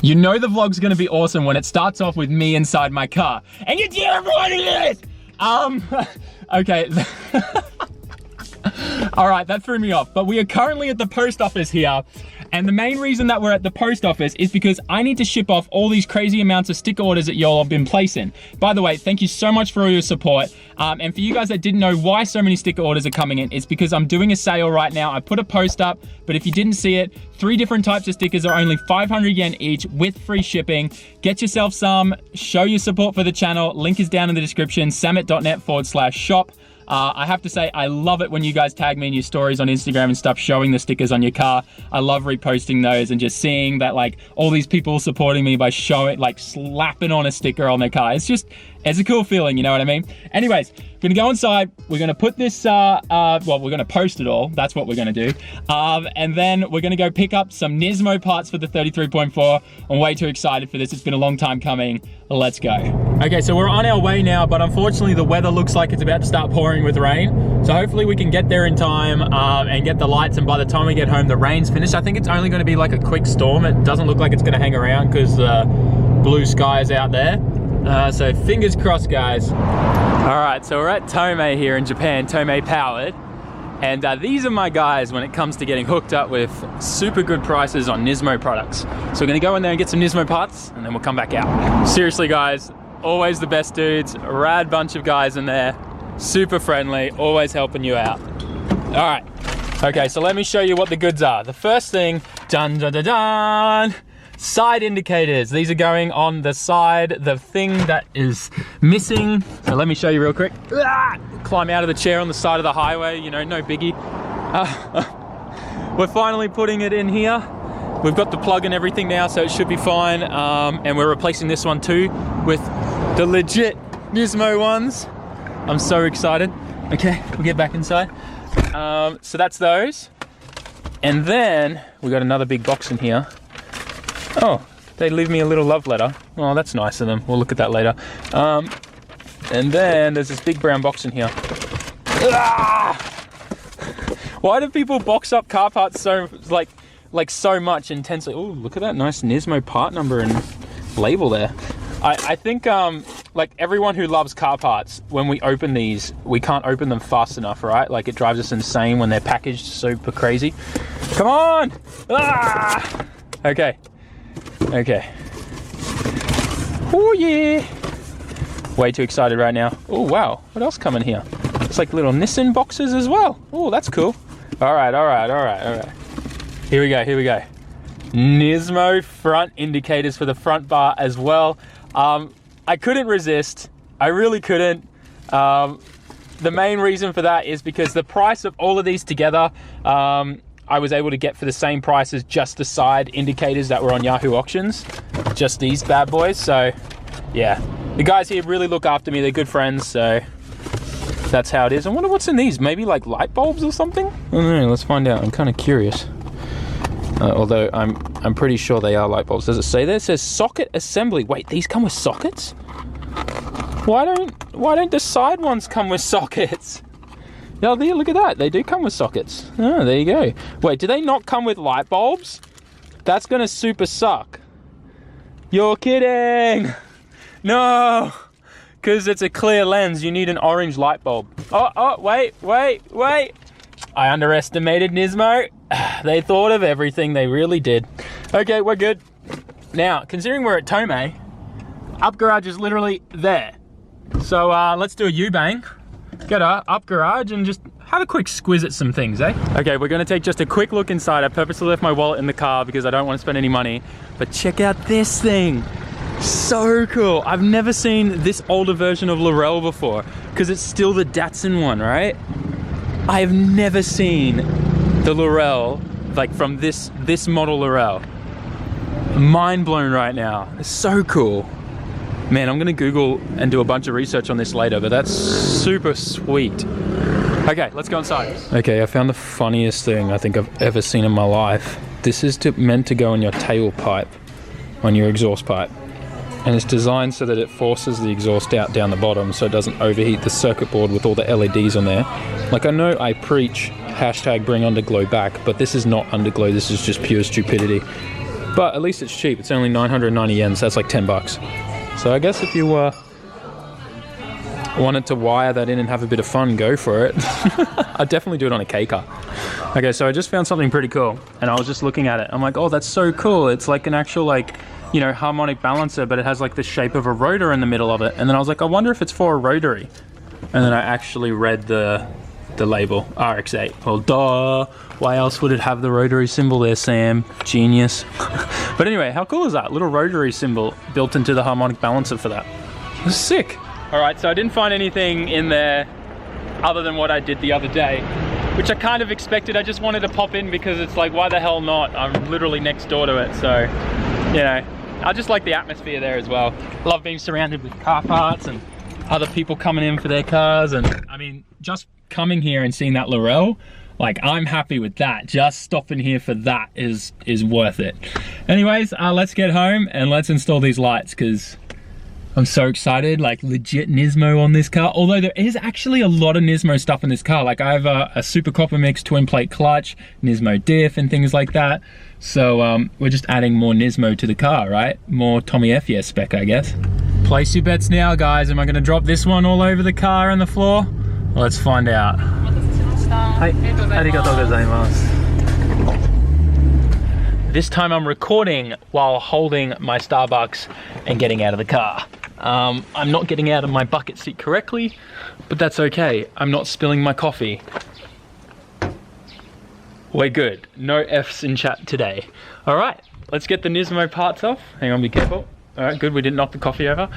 You know the vlog's gonna be awesome when it starts off with me inside my car. And you're terrified of this! Okay. All right, that threw me off. But we are currently at the post office here. And the main reason that we're at the post office is because I need to ship off all these crazy amounts of sticker orders that y'all have been placing. By the way, thank you so much for all your support. And for you guys that didn't know why so many sticker orders are coming in, it's because I'm doing a sale right now. I put a post up, but if you didn't see it, 3 different types of stickers are only 500 yen each with free shipping. Get yourself some, show your support for the channel. Link is down in the description, sammit.net/shop. I have to say, I love it when you guys tag me in your stories on Instagram and stuff, showing the stickers on your car. I love reposting those and just seeing that, like, all these people supporting me by showing, like, slapping on a sticker on their car. It's just, it's a cool feeling, you know what I mean? Anyways, we're gonna go inside. We're gonna put this, well, we're gonna post it all. That's what we're gonna do. And then we're gonna go pick up some Nismo parts for the 33.4. I'm way too excited for this. It's been a long time coming. Let's go. Okay, so we're on our way now, but unfortunately the weather looks like it's about to start pouring with rain. So hopefully we can get there in time and get the lights, and by the time we get home, the rain's finished. I think it's only gonna be like a quick storm. It doesn't look like it's gonna hang around because blue sky is out there. So fingers crossed, guys. All right, so we're at Tomei here in Japan, Tomei Powered. And these are my guys when it comes to getting hooked up with super good prices on Nismo products. So we're gonna go in there and get some Nismo parts, and then we'll come back out. Seriously, guys, always the best dudes, a rad bunch of guys in there, super friendly, always helping you out. All right, okay, so let me show you what the goods are. The first thing, dun dun dun dun, side indicators. These are going on the side, the thing that is missing. So let me show you real quick. Climb out of the chair on the side of the highway, you know, no biggie. We're finally putting it in here. We've got the plug and everything now, so it should be fine. And we're replacing this one too with the legit Nismo ones. I'm so excited. Okay, we'll get back inside. So that's those. And then we got another big box in here. Oh, they leave me a little love letter. Oh, that's nice of them. We'll look at that later. And then there's this big brown box in here. Ah! Why do people box up car parts so like so much intensely? Oh, look at that nice Nismo part number and label there. I think like everyone who loves car parts, when we open these, we can't open them fast enough, right? Like it drives us insane when they're packaged super crazy. Come on! Ah! Okay. Okay. Oh yeah. Way too excited right now. Oh wow, what else coming here? It's like little Nissan boxes as well. Oh, that's cool. All right, all right, all right, all right. Here we go, here we go. Nismo front indicators for the front bar as well. I couldn't resist. I really couldn't. The main reason for that is because the price of all of these together, I was able to get for the same price as just the side indicators that were on Yahoo Auctions. Just these bad boys, so yeah. The guys here really look after me, they're good friends, so that's how it is. I wonder what's in these, maybe like light bulbs or something? I don't know, let's find out, I'm kind of curious. Although I'm pretty sure they are light bulbs. Does it say there? It says socket assembly. Wait, these come with sockets? Why don't the side ones come with sockets? Yeah, look at that, they do come with sockets. Oh, there you go. Wait, do they not come with light bulbs? That's gonna super suck. You're kidding! No! Because it's a clear lens, you need an orange light bulb. Oh, wait. I underestimated Nismo. They thought of everything, they really did. Okay, we're good. Now, considering we're at Tomei, up garage is literally there. So let's do a U-bang. Get up garage and just have a quick squiz at some things, eh? Okay, we're gonna take just a quick look inside. I purposely left my wallet in the car because I don't want to spend any money. But check out this thing. So cool. I've never seen this older version of Laurel before because it's still the Datsun one, right? I've never seen the Laurel, like from this model Laurel. Mind blown right now. It's so cool. Man, I'm gonna Google and do a bunch of research on this later, but that's super sweet. Okay, let's go inside. Okay, I found the funniest thing I think I've ever seen in my life. This is meant to go in your tailpipe, on your exhaust pipe. And it's designed so that it forces the exhaust out down the bottom so it doesn't overheat the circuit board with all the LEDs on there. Like, I know I preach hashtag bring underglow back, but this is not underglow, this is just pure stupidity. But at least it's cheap. It's only 990 yen, so that's like 10 bucks. So I guess if you wanted to wire that in and have a bit of fun, go for it. I'd definitely do it on a K car. Okay, so I just found something pretty cool, and I was just looking at it. I'm like, oh, that's so cool. It's like an actual, like, you know, harmonic balancer, but it has like the shape of a rotor in the middle of it. And then I was like, I wonder if it's for a rotary. And then I actually read the label, RX8. Well, duh. Why else would it have the rotary symbol there, Sam? Genius. But anyway, how cool is that? Little rotary symbol built into the harmonic balancer for that. It's sick. All right, so I didn't find anything in there other than what I did the other day, which I kind of expected. I just wanted to pop in because it's like, why the hell not? I'm literally next door to it, so, you know, I just like the atmosphere there as well. Love being surrounded with car parts and other people coming in for their cars. And I mean, just coming here and seeing that Laurel, like, I'm happy with that. Just stopping here for that is worth it. Anyways, let's get home and let's install these lights, because I'm so excited. Like, legit Nismo on this car. Although there is actually a lot of Nismo stuff in this car. Like, I have a Super Copper Mix twin plate clutch, Nismo diff and things like that. So we're just adding more Nismo to the car, right? More Tommy F spec, I guess. Place your bets now, guys. Am I gonna drop this one all over the car and the floor? Let's find out. This time I'm recording while holding my Starbucks and getting out of the car. I'm not getting out of my bucket seat correctly, but that's okay. I'm not spilling my coffee. We're good. No F's in chat today. All right, let's get the Nismo parts off. Hang on, be careful. All right, good, we didn't knock the coffee over.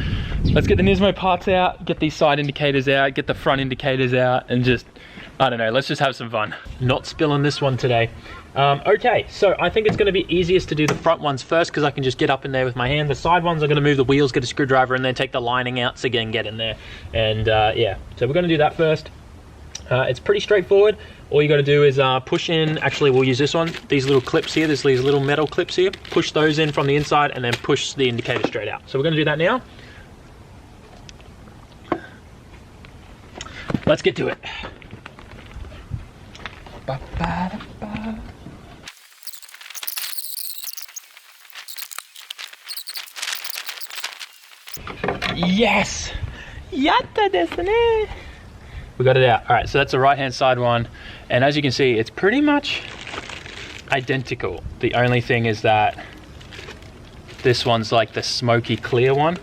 Let's get the Nismo parts out, get these side indicators out, get the front indicators out, and just, I don't know, let's just have some fun. Not spilling this one today. Okay, so I think it's gonna be easiest to do the front ones first, because I can just get up in there with my hand. The side ones, I'm gonna move the wheels, get a screwdriver, and then take the lining out so again, get in there. And yeah, so we're gonna do that first. It's pretty straightforward. All you got to do is push in, actually we'll use this one, these little clips here, there's these little metal clips here, push those in from the inside and then push the indicator straight out. So we're going to do that now. Let's get to it. Yes! Yatta desu ne! We got it out. All right, so that's the right-hand side one. And as you can see, it's pretty much identical. The only thing is that this one's like the smoky clear one.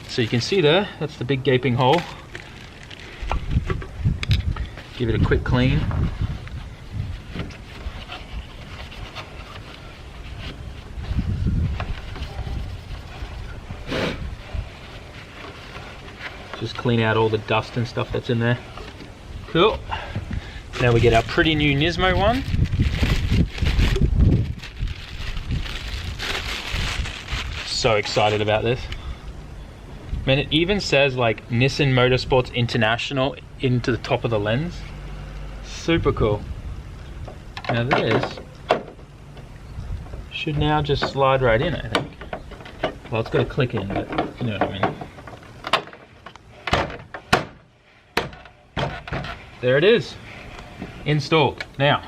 So you can see there, that's the big gaping hole. Give it a quick clean. Just clean out all the dust and stuff that's in there. Cool. Now we get our pretty new Nismo one. So excited about this. Man, it even says like Nissan Motorsports International into the top of the lens. Super cool. Now this should now just slide right in, I think. Well, it's got to click in, but you know what I mean. There it is, installed. Now,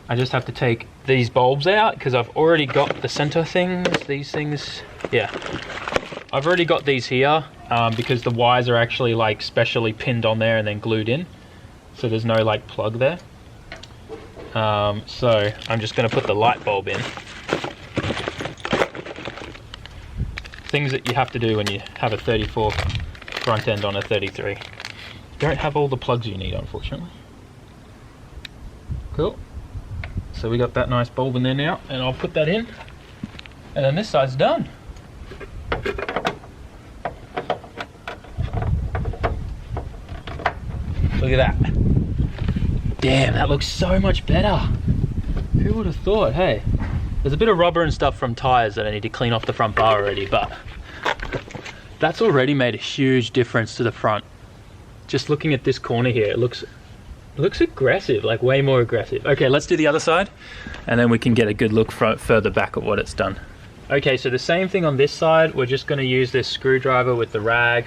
I just have to take these bulbs out because I've already got the center things, these things. Yeah, I've already got these here because the wires are actually like specially pinned on there and then glued in. So there's no like plug there. So I'm just gonna put the light bulb in. Things that you have to do when you have a 34 front end on a 33. Don't have all the plugs you need, unfortunately. Cool. So we got that nice bulb in there now, and I'll put that in. And then this side's done. Look at that. Damn, that looks so much better. Who would have thought, hey? There's a bit of rubber and stuff from tires that I need to clean off the front bar already, but that's already made a huge difference to the front. Just looking at this corner here, it looks aggressive, like way more aggressive. Okay, let's do the other side, and then we can get a good look further back at what it's done. Okay, so the same thing on this side. We're just gonna use this screwdriver with the rag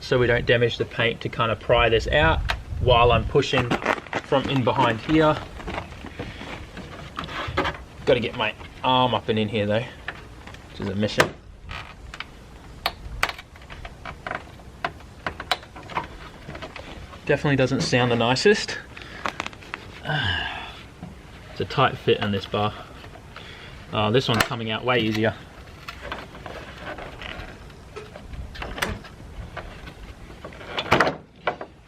so we don't damage the paint to kind of pry this out while I'm pushing from in behind here. Gotta get my arm up and in here though, which is a mission. Definitely doesn't sound the nicest. It's a tight fit on this bar. Oh, this one's coming out way easier.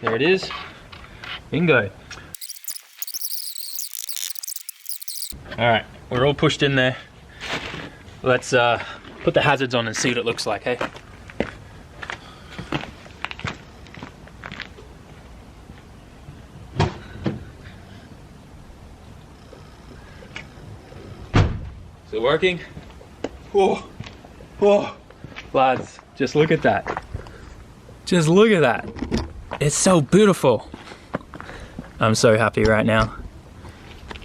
There it is. Bingo. Alright, we're all pushed in there. Let's put the hazards on and see what it looks like, hey? Is it working? Whoa, whoa. Lads, just look at that. Just look at that. It's so beautiful. I'm so happy right now.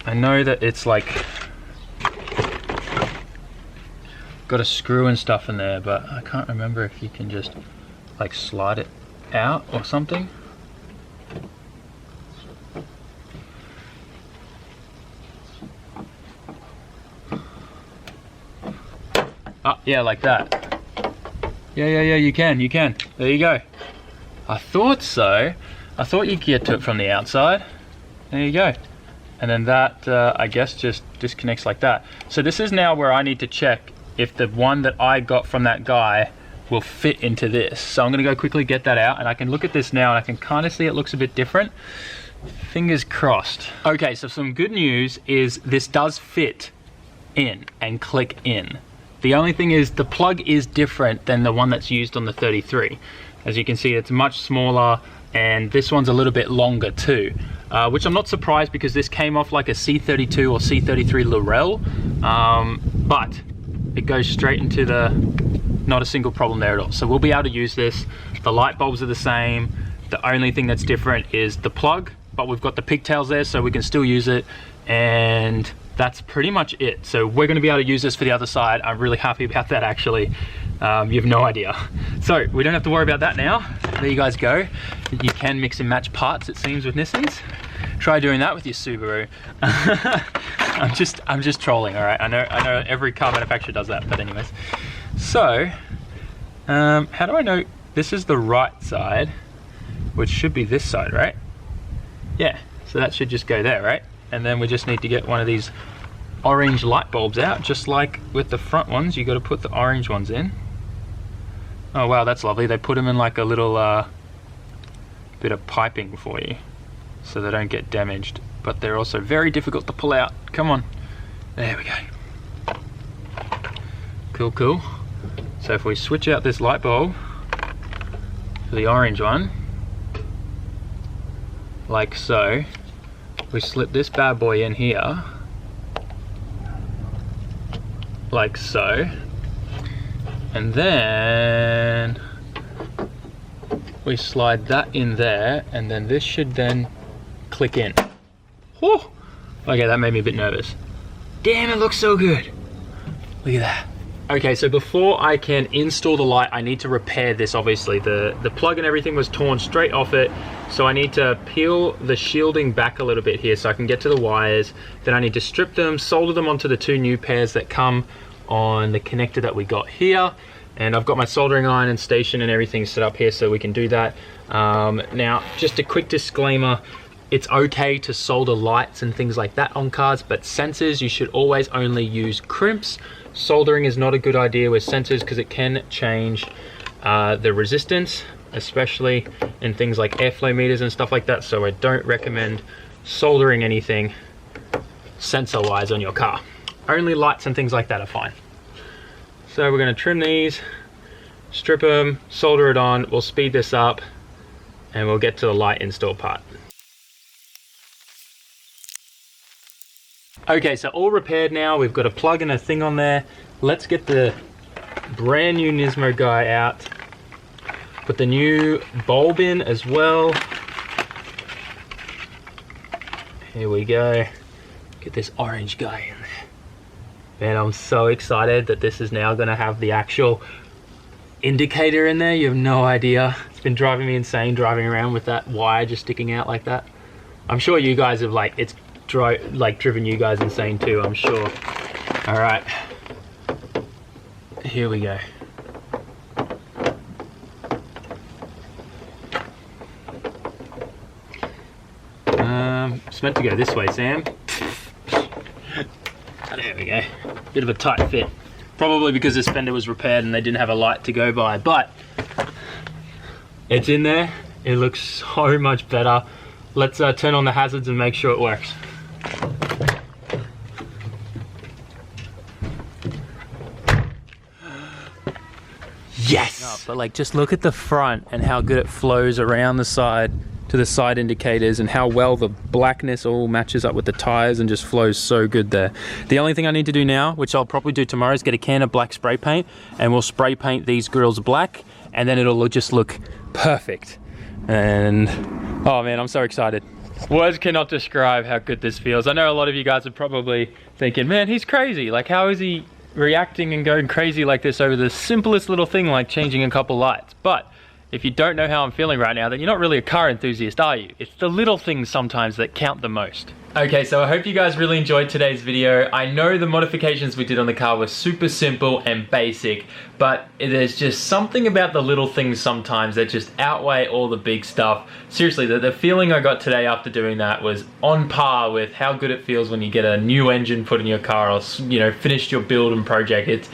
I know that it's like got a screw and stuff in there, but I can't remember if you can just like slide it out or something. Oh, yeah, like that. Yeah, you can. There you go. I thought so. I thought you could get to it from the outside. There you go. And then that, I guess, just disconnects like that. So this is now where I need to check if the one that I got from that guy will fit into this. So I'm gonna go quickly get that out, and I can look at this now and I can kind of see it looks a bit different. Fingers crossed. Okay, so some good news is this does fit in and click in. The only thing is the plug is different than the one that's used on the 33. As you can see, it's much smaller, and this one's a little bit longer too, which I'm not surprised because this came off like a C32 or C33 Lorel, but it goes straight into the, not a single problem there at all. So we'll be able to use this. The light bulbs are the same. The only thing that's different is the plug, but we've got the pigtails there so we can still use it, and that's pretty much it. So we're gonna be able to use this for the other side. I'm really happy about that actually. You have no idea. So we don't have to worry about that now. There you guys go. You can mix and match parts, it seems, with Nissans. Try doing that with your Subaru. I'm just trolling, all right? I know every car manufacturer does that, but anyways. So, how do I know this is the right side, which should be this side, right? Yeah, so that should just go there, right? And then we just need to get one of these orange light bulbs out, just like with the front ones. You got to put the orange ones in. Oh wow, that's lovely. They put them in like a little bit of piping for you so they don't get damaged, but they're also very difficult to pull out. Come on, there we go. Cool. So if we switch out this light bulb for the orange one, like so, we slip this bad boy in here, like so, and then we slide that in there, and then this should then click in. Whew. Okay, that made me a bit nervous. Damn, it looks so good. Look at that. Okay, so before I can install the light, I need to repair this, obviously. The plug and everything was torn straight off it, so I need to peel the shielding back a little bit here so I can get to the wires. Then I need to strip them, solder them onto the two new pairs that come on the connector that we got here. And I've got my soldering iron and station and everything set up here so we can do that. Now, just a quick disclaimer, it's okay to solder lights and things like that on cars, but sensors, you should always only use crimps. Soldering is not a good idea with sensors because it can change the resistance, especially in things like airflow meters and stuff like that. So I don't recommend soldering anything sensor-wise on your car. Only lights and things like that are fine. So we're going to trim these, strip them, solder it on. We'll speed this up and we'll get to the light install part. Okay, so all repaired now. We've got a plug and a thing on there. Let's get the brand new Nismo guy out. Put the new bulb in as well. Here we go. Get this orange guy in there. Man, I'm so excited that this is now gonna have the actual indicator in there. You have no idea. It's been driving me insane driving around with that wire just sticking out like that. I'm sure you guys have driven you guys insane too, I'm sure. All right, here we go. It's meant to go this way, Sam. There we go. Bit of a tight fit. Probably because this fender was repaired and they didn't have a light to go by, but it's in there. It looks so much better. Let's turn on the hazards and make sure it works. Yes! But like, just look at the front and how good it flows around the side to the side indicators, and how well the blackness all matches up with the tires and just flows so good there. The only thing I need to do now, which I'll probably do tomorrow, is get a can of black spray paint, and we'll spray paint these grills black, and then it'll just look perfect. And oh man, I'm so excited. Words cannot describe how good this feels. I know a lot of you guys are probably thinking, man, he's crazy. Like, how is he reacting and going crazy like this over the simplest little thing like changing a couple lights? But if you don't know how I'm feeling right now, then you're not really a car enthusiast, are you? It's the little things sometimes that count the most. Okay, so I hope you guys really enjoyed today's video. I know the modifications we did on the car were super simple and basic, but there's just something about the little things sometimes that just outweigh all the big stuff. Seriously, the feeling I got today after doing that was on par with how good it feels when you get a new engine put in your car, or, you know, finished your build and project.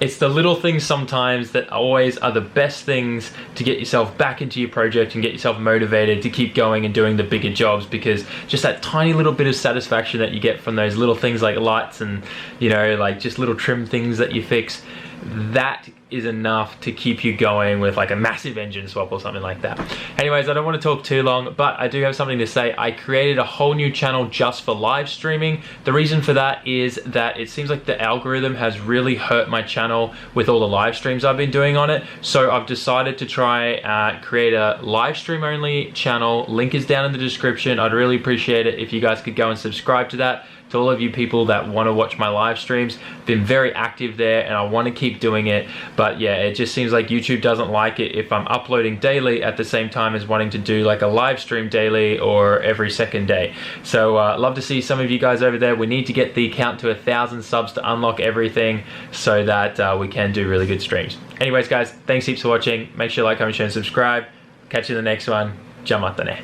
It's the little things sometimes that always are the best things to get yourself back into your project and get yourself motivated to keep going and doing the bigger jobs, because just that tiny little bit of satisfaction that you get from those little things like lights and, you know, like just little trim things that you fix, that is enough to keep you going with like a massive engine swap or something like that. Anyways, I don't want to talk too long, but I do have something to say. I created a whole new channel just for live streaming. The reason for that is that it seems like the algorithm has really hurt my channel with all the live streams I've been doing on it. So I've decided to try create a live stream only channel. Link is down in the description. I'd really appreciate it if you guys could go and subscribe to that. To all of you people that want to watch my live streams, been very active there and I want to keep doing it. But yeah, it just seems like YouTube doesn't like it if I'm uploading daily at the same time as wanting to do like a live stream daily or every second day. So love to see some of you guys over there. We need to get the count to 1,000 subs to unlock everything so that we can do really good streams. Anyways guys, thanks heaps for watching. Make sure to like, comment, share and subscribe. Catch you in the next one. Jamatane.